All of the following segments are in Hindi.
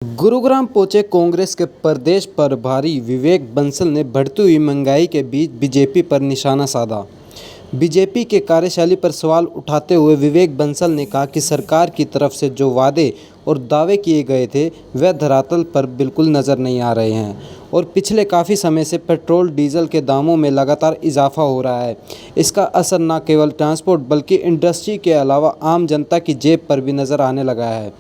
गुरुग्राम पहुंचे कांग्रेस के प्रदेश प्रभारी विवेक बंसल ने बढ़ती हुई महंगाई के बीच बीजेपी पर निशाना साधा। बीजेपी के कार्यशैली पर सवाल उठाते हुए विवेक बंसल ने कहा कि सरकार की तरफ से जो वादे और दावे किए गए थे वह धरातल पर बिल्कुल नज़र नहीं आ रहे हैं और पिछले काफ़ी समय से पेट्रोल डीजल के दामों में लगातार इजाफा हो रहा है। इसका असर न केवल ट्रांसपोर्ट बल्कि इंडस्ट्री के अलावा आम जनता की जेब पर भी नज़र आने लगा है।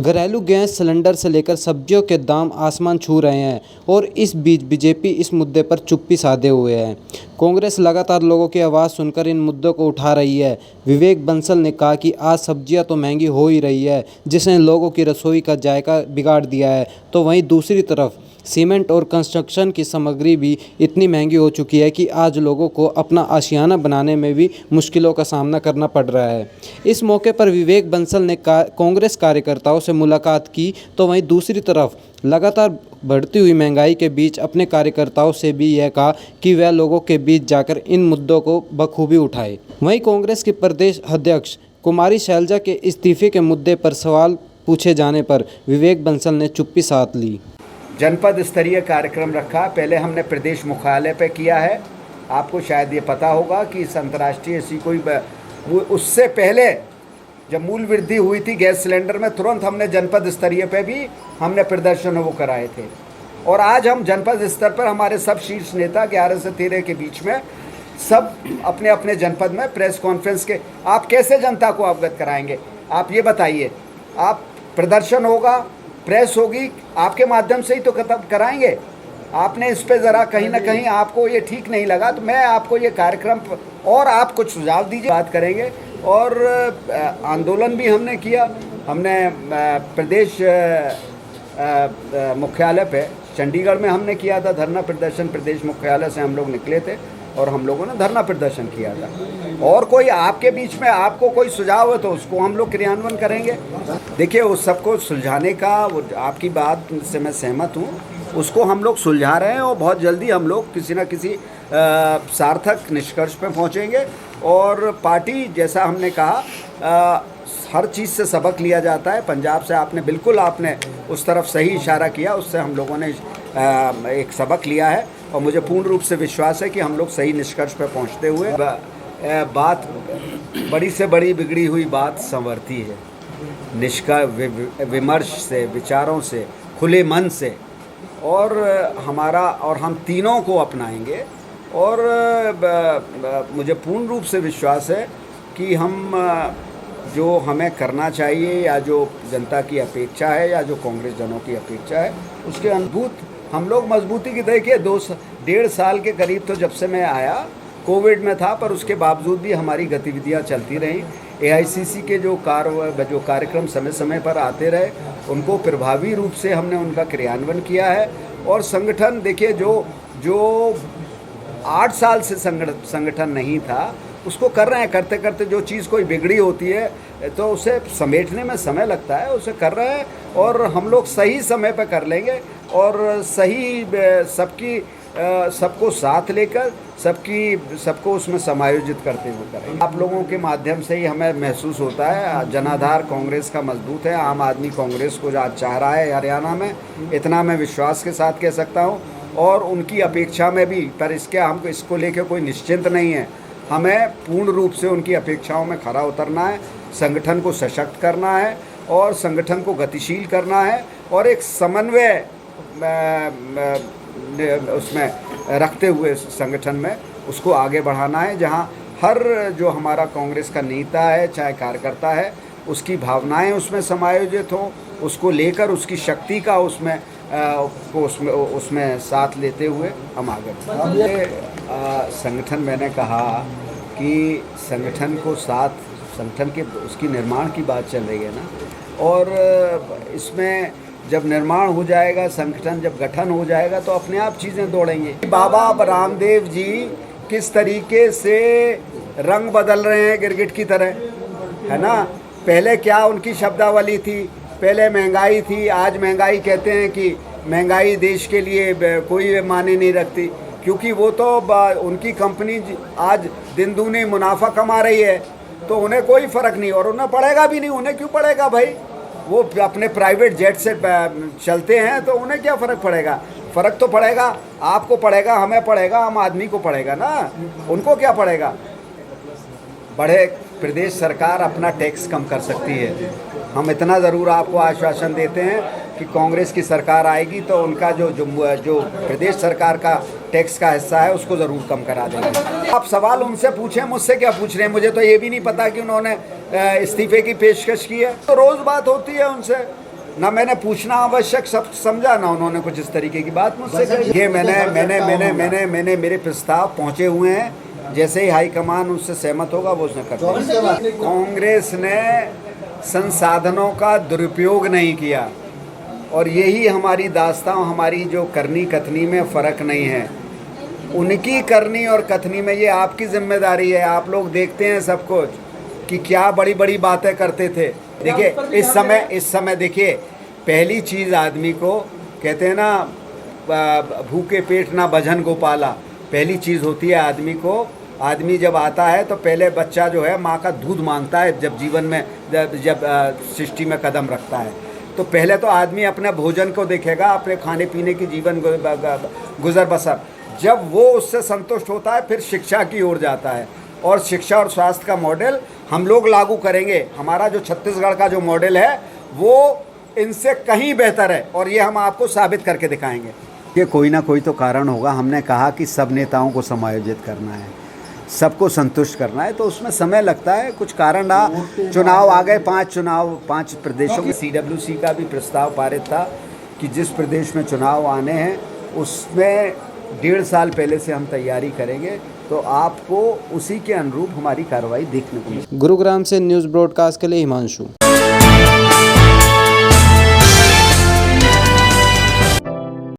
घरेलू गैस सिलेंडर से लेकर सब्जियों के दाम आसमान छू रहे हैं और इस बीच बीजेपी इस मुद्दे पर चुप्पी साधे हुए है। कांग्रेस लगातार लोगों की आवाज़ सुनकर इन मुद्दों को उठा रही है। विवेक बंसल ने कहा कि आज सब्जियां तो महंगी हो ही रही है, जिसने लोगों की रसोई का जायका बिगाड़ दिया है, तो वहीं दूसरी तरफ सीमेंट और कंस्ट्रक्शन की सामग्री भी इतनी महंगी हो चुकी है कि आज लोगों को अपना आशियाना बनाने में भी मुश्किलों का सामना करना पड़ रहा है। इस मौके पर विवेक बंसल ने कांग्रेस कार्यकर्ताओं से मुलाकात की, तो वहीं दूसरी तरफ लगातार बढ़ती हुई महंगाई के बीच अपने कार्यकर्ताओं से भी यह कहा कि वह लोगों के बीच जाकर इन मुद्दों को बखूबी उठाए। वहीं कांग्रेस के प्रदेश अध्यक्ष कुमारी शैलजा के इस्तीफे के मुद्दे पर सवाल पूछे जाने पर विवेक बंसल ने चुप्पी साध ली। जनपद स्तरीय कार्यक्रम रखा, पहले हमने प्रदेश मुख्यालय पे किया है। आपको शायद ये पता होगा कि इस अंतर्राष्ट्रीय ऐसी कोई उससे पहले जब मूल वृद्धि हुई थी गैस सिलेंडर में, तुरंत हमने जनपद स्तरीय पे भी हमने प्रदर्शन वो कराए थे। और आज हम जनपद स्तर पर हमारे सब शीर्ष नेता 11 से 13 के बीच में सब अपने अपने जनपद में प्रेस कॉन्फ्रेंस के आप कैसे जनता को अवगत कराएंगे? आप ये बताइए। आप प्रदर्शन होगा, प्रेस होगी, आपके माध्यम से ही तो खत्म कराएंगे। आपने इस पे ज़रा कहीं ना कहीं आपको ये ठीक नहीं लगा, तो मैं आपको ये कार्यक्रम और आप कुछ सुझाव दीजिए, बात करेंगे। और आंदोलन भी हमने किया। हमने प्रदेश मुख्यालय पे चंडीगढ़ में हमने किया था धरना प्रदर्शन। प्रदेश मुख्यालय से हम लोग निकले थे और हम लोगों ने धरना प्रदर्शन किया था। और कोई आपके बीच में आपको कोई सुझाव हो तो उसको हम लोग क्रियान्वयन करेंगे। देखिए, उस सबको सुलझाने का, वो आपकी बात से मैं सहमत हूँ, उसको हम लोग सुलझा रहे हैं और बहुत जल्दी हम लोग किसी न किसी सार्थक निष्कर्ष पे पहुँचेंगे। और पार्टी, जैसा हमने कहा, हर चीज़ से सबक लिया जाता है। पंजाब से आपने उस तरफ सही इशारा किया, उससे हम लोगों ने एक सबक लिया है और मुझे पूर्ण रूप से विश्वास है कि हम लोग सही निष्कर्ष पर पहुंचते हुए बात बड़ी से बड़ी बिगड़ी हुई बात संवरती है। विमर्श से, विचारों से, खुले मन से, और हम तीनों को अपनाएंगे। और मुझे पूर्ण रूप से विश्वास है कि हम जो हमें करना चाहिए या जो जनता की अपेक्षा है या जो कांग्रेस जनों की अपेक्षा है, उसके अनुरूप हम लोग मजबूती की। देखिए, 1.5 साल के करीब तो जब से मैं आया कोविड में था, पर उसके बावजूद भी हमारी गतिविधियां चलती रहीं। एआईसीसी के जो कार्यक्रम समय समय पर आते रहे, उनको प्रभावी रूप से हमने उनका क्रियान्वयन किया है। और संगठन, देखिए, जो 8 साल से संगठन नहीं था, उसको कर रहे हैं। करते करते जो चीज़ कोई बिगड़ी होती है तो उसे समेटने में समय लगता है, उसे कर रहे हैं और हम लोग सही समय पर कर लेंगे और सही सबको साथ लेकर सबको उसमें समायोजित करते हुए करेंगे। आप लोगों के माध्यम से ही हमें महसूस होता है जनाधार कांग्रेस का मजबूत है। आम आदमी कांग्रेस को आज चाह रहा है हरियाणा में, इतना मैं विश्वास के साथ कह सकता हूँ। और उनकी अपेक्षा में भी, पर हमको इसको लेकर कोई निश्चिंत नहीं है। हमें पूर्ण रूप से उनकी अपेक्षाओं में खरा उतरना है, संगठन को सशक्त करना है और संगठन को गतिशील करना है और एक समन्वय उसमें रखते हुए संगठन में उसको आगे बढ़ाना है, जहां हर जो हमारा कांग्रेस का नेता है, चाहे कार्यकर्ता है, उसकी भावनाएं उसमें समायोजित हों, उसको लेकर उसकी शक्ति का उसमें साथ लेते हुए हम आगे बढ़ें। संगठन, मैंने कहा कि संगठन के उसकी निर्माण की बात चल रही है ना, और इसमें जब निर्माण हो जाएगा, संगठन जब गठन हो जाएगा, तो अपने आप चीज़ें दौड़ेंगी। बाबा रामदेव जी किस तरीके से रंग बदल रहे हैं गिरगिट की तरह, है ना। पहले क्या उनकी शब्दावली थी? पहले महंगाई थी, आज महंगाई कहते हैं कि महंगाई देश के लिए कोई मायने नहीं रखती, क्योंकि वो तो उनकी कंपनी आज दिन दूनी मुनाफा कमा रही है, तो उन्हें कोई फ़र्क नहीं और उन्हें पड़ेगा भी नहीं। उन्हें क्यों पड़ेगा भाई? वो अपने प्राइवेट जेट से चलते हैं तो उन्हें क्या फ़र्क पड़ेगा? फ़र्क तो पड़ेगा, आपको पड़ेगा, हमें पड़ेगा, आम आदमी को पड़ेगा ना। उनको क्या पड़ेगा? बड़े प्रदेश सरकार अपना टैक्स कम कर सकती है। हम इतना ज़रूर आपको आश्वासन देते हैं कि कांग्रेस की सरकार आएगी तो उनका जो प्रदेश सरकार का टैक्स का हिस्सा है उसको ज़रूर कम करा देंगे। आप सवाल उनसे पूछें, मुझसे क्या पूछ रहे हैं? मुझे तो ये भी नहीं पता कि उन्होंने इस्तीफे की पेशकश की है। तो रोज़ बात होती है उनसे, ना मैंने पूछना आवश्यक सब समझा, ना उन्होंने कुछ इस तरीके की बात मुझसे कही। ये मैंने मेरे प्रस्ताव पहुँचे हुए हैं, जैसे ही हाईकमान उससे सहमत होगा वो उसने कर दिया। कांग्रेस ने संसाधनों का दुरुपयोग नहीं किया और यही हमारी दास्तां, हमारी जो करनी कथनी में फ़र्क नहीं है। उनकी करनी और कथनी में ये आपकी जिम्मेदारी है। आप लोग देखते हैं सब कुछ कि क्या बड़ी बड़ी बातें करते थे। देखिए इस समय देखिए, पहली चीज़ आदमी को कहते हैं ना, भूखे पेट ना भजन गोपाला। पहली चीज़ होती है आदमी जब आता है तो पहले बच्चा जो है माँ का दूध मांगता है। जब जीवन में जब सृष्टि में कदम रखता है तो पहले तो आदमी अपने भोजन को देखेगा, अपने खाने पीने की जीवन गुजर बसर। जब वो उससे संतुष्ट होता है फिर शिक्षा की ओर जाता है, और शिक्षा और स्वास्थ्य का मॉडल हम लोग लागू करेंगे। हमारा जो छत्तीसगढ़ का जो मॉडल है वो इनसे कहीं बेहतर है और ये हम आपको साबित करके दिखाएंगे। ये कोई ना कोई तो कारण होगा। हमने कहा कि सब नेताओं को समायोजित करना है, सबको संतुष्ट करना है, तो उसमें समय लगता है। कुछ कारण रहा, चुनाव आ गए, 5 प्रदेशों के CWC का भी प्रस्ताव पारित था कि जिस प्रदेश में चुनाव आने हैं उसमें 1.5 साल पहले से हम तैयारी करेंगे, तो आपको उसी के अनुरूप हमारी कार्रवाई देखने को मिलेगी। गुरुग्राम से न्यूज़ ब्रॉडकास्ट के लिए हिमांशु।